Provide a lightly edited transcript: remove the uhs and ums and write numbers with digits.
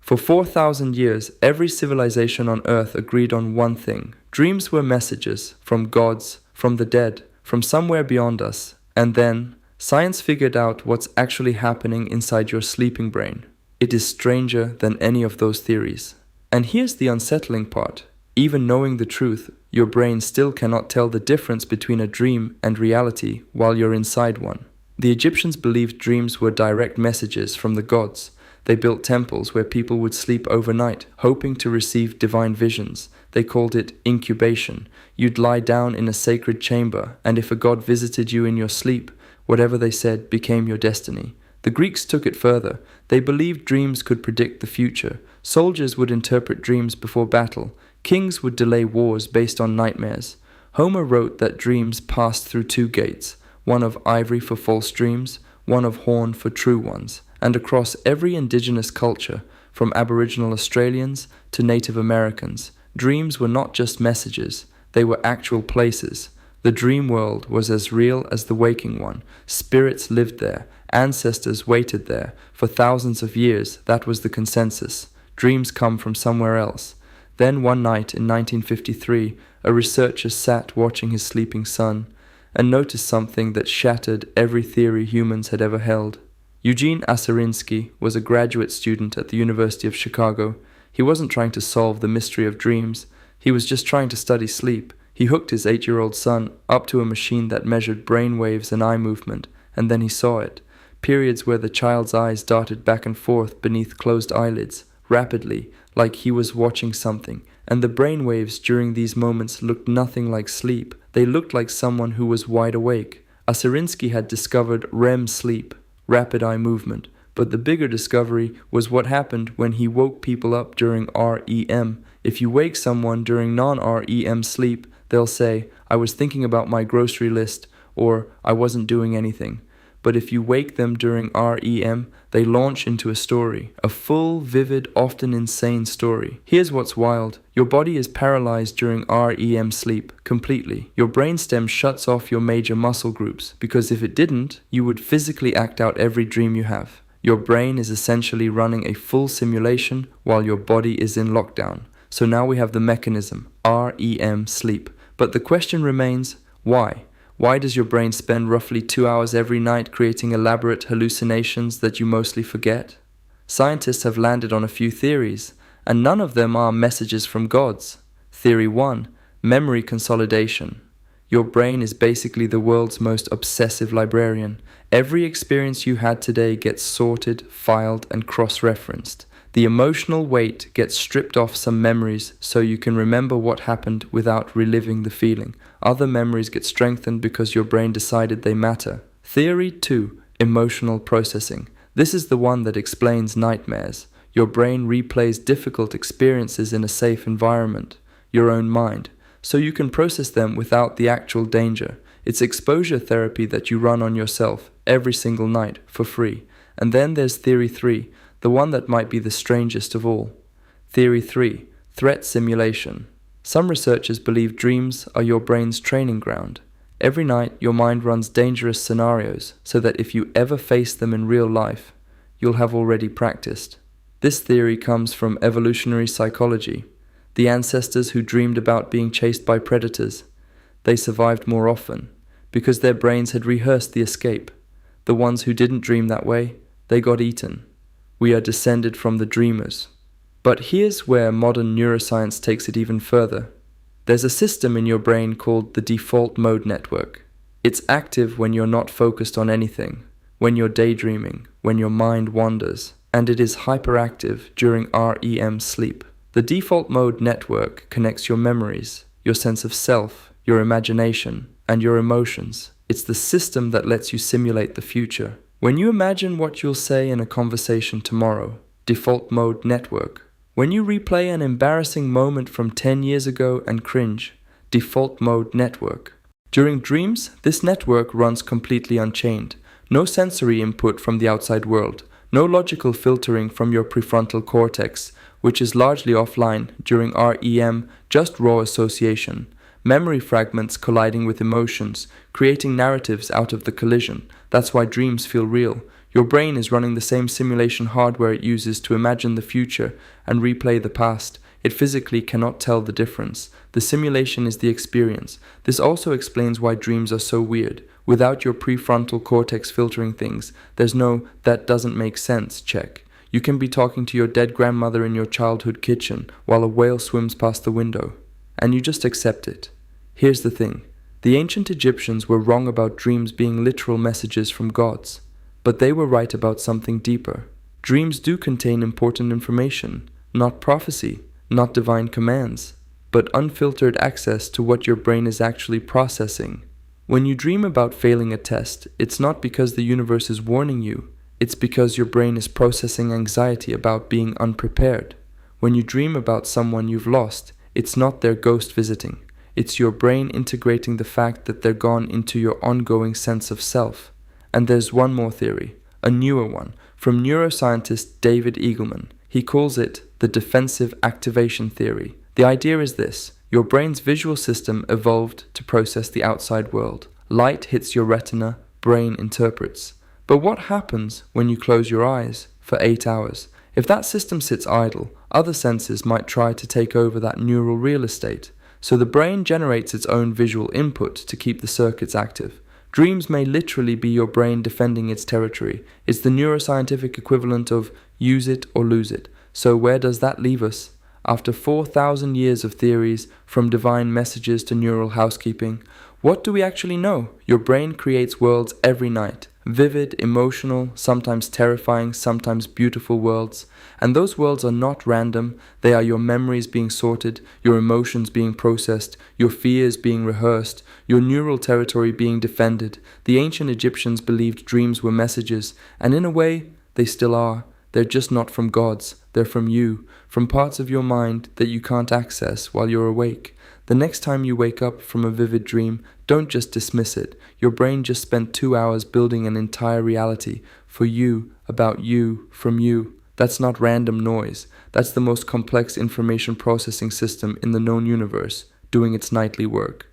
For 4,000 years, every civilization on Earth agreed on one thing. Dreams were messages from gods, from the dead, from somewhere beyond us. And then, science figured out what's actually happening inside your sleeping brain. It is stranger than any of those theories. And here's the unsettling part. Even knowing the truth, your brain still cannot tell the difference between a dream and reality while you're inside one. The Egyptians believed dreams were direct messages from the gods. They built temples where people would sleep overnight, hoping to receive divine visions. They called it incubation. You'd lie down in a sacred chamber, and if a god visited you in your sleep, whatever they said became your destiny. The Greeks took it further. They believed dreams could predict the future. Soldiers would interpret dreams before battle. Kings would delay wars based on nightmares. Homer wrote that dreams passed through two gates, one of ivory for false dreams, one of horn for true ones. And across every indigenous culture, from Aboriginal Australians to Native Americans, dreams were not just messages, they were actual places. The dream world was as real as the waking one. Spirits lived there, ancestors waited there. For thousands of years, that was the consensus. Dreams come from somewhere else. Then one night in 1953, a researcher sat watching his sleeping son and noticed something that shattered every theory humans had ever held. Eugene Aserinsky was a graduate student at the University of Chicago. He wasn't trying to solve the mystery of dreams. He was just trying to study sleep. He hooked his 8-year-old son up to a machine that measured brain waves and eye movement, and then he saw it. Periods where the child's eyes darted back and forth beneath closed eyelids, rapidly, like he was watching something. And the brain waves during these moments looked nothing like sleep. They looked like someone who was wide awake. Aserinsky had discovered REM sleep, rapid eye movement. But the bigger discovery was what happened when he woke people up during REM. If you wake someone during non-REM sleep, they'll say, "I was thinking about my grocery list," or "I wasn't doing anything." But if you wake them during REM, they launch into a story, a full, vivid, often insane story. Here's what's wild. Your body is paralyzed during REM sleep, completely. Your brainstem shuts off your major muscle groups, because if it didn't, you would physically act out every dream you have. Your brain is essentially running a full simulation while your body is in lockdown. So now we have the mechanism, REM sleep. But the question remains, why? Why does your brain spend roughly 2 hours every night creating elaborate hallucinations that you mostly forget? Scientists have landed on a few theories, and none of them are messages from gods. Theory 1, memory consolidation. Your brain is basically the world's most obsessive librarian. Every experience you had today gets sorted, filed, and cross-referenced. The emotional weight gets stripped off some memories so you can remember what happened without reliving the feeling. Other memories get strengthened because your brain decided they matter. Theory 2, emotional processing. This is the one that explains nightmares. Your brain replays difficult experiences in a safe environment, your own mind, so you can process them without the actual danger. It's exposure therapy that you run on yourself every single night for free. And then there's Theory 3, the one that might be the strangest of all. Theory 3, threat simulation. Some researchers believe dreams are your brain's training ground. Every night, your mind runs dangerous scenarios so that if you ever face them in real life, you'll have already practiced. This theory comes from evolutionary psychology. The ancestors who dreamed about being chased by predators, they survived more often because their brains had rehearsed the escape. The ones who didn't dream that way, they got eaten. We are descended from the dreamers. But here's where modern neuroscience takes it even further. There's a system in your brain called the default mode network. It's active when you're not focused on anything, when you're daydreaming, when your mind wanders, and it is hyperactive during REM sleep. The default mode network connects your memories, your sense of self, your imagination, and your emotions. It's the system that lets you simulate the future. When you imagine what you'll say in a conversation tomorrow, default mode network. When you replay an embarrassing moment from 10 years ago and cringe, default mode network. During dreams, this network runs completely unchained. No sensory input from the outside world. No logical filtering from your prefrontal cortex, which is largely offline during REM, just raw association. Memory fragments colliding with emotions, creating narratives out of the collision. That's why dreams feel real. Your brain is running the same simulation hardware it uses to imagine the future and replay the past. It physically cannot tell the difference. The simulation is the experience. This also explains why dreams are so weird. Without your prefrontal cortex filtering things, there's no "that doesn't make sense" check. You can be talking to your dead grandmother in your childhood kitchen while a whale swims past the window, and you just accept it. Here's the thing. The ancient Egyptians were wrong about dreams being literal messages from gods, but they were right about something deeper. Dreams do contain important information, not prophecy, not divine commands, but unfiltered access to what your brain is actually processing. When you dream about failing a test, it's not because the universe is warning you, it's because your brain is processing anxiety about being unprepared. When you dream about someone you've lost, it's not their ghost visiting. It's your brain integrating the fact that they're gone into your ongoing sense of self. And there's one more theory, a newer one, from neuroscientist David Eagleman. He calls it the defensive activation theory. The idea is this: your brain's visual system evolved to process the outside world. Light hits your retina, brain interprets. But what happens when you close your eyes for 8 hours? If that system sits idle, other senses might try to take over that neural real estate. So the brain generates its own visual input to keep the circuits active. Dreams may literally be your brain defending its territory. It's the neuroscientific equivalent of use it or lose it. So where does that leave us? After 4,000 years of theories, from divine messages to neural housekeeping, what do we actually know? Your brain creates worlds every night. Vivid, emotional, sometimes terrifying, sometimes beautiful worlds. And those worlds are not random. They are your memories being sorted, your emotions being processed, your fears being rehearsed, your neural territory being defended. The ancient Egyptians believed dreams were messages, and in a way, they still are. They're just not from gods. They're from you, from parts of your mind that you can't access while you're awake. The next time you wake up from a vivid dream, don't just dismiss it. Your brain just spent 2 hours building an entire reality for you, about you, from you. That's not random noise. That's the most complex information processing system in the known universe, doing its nightly work.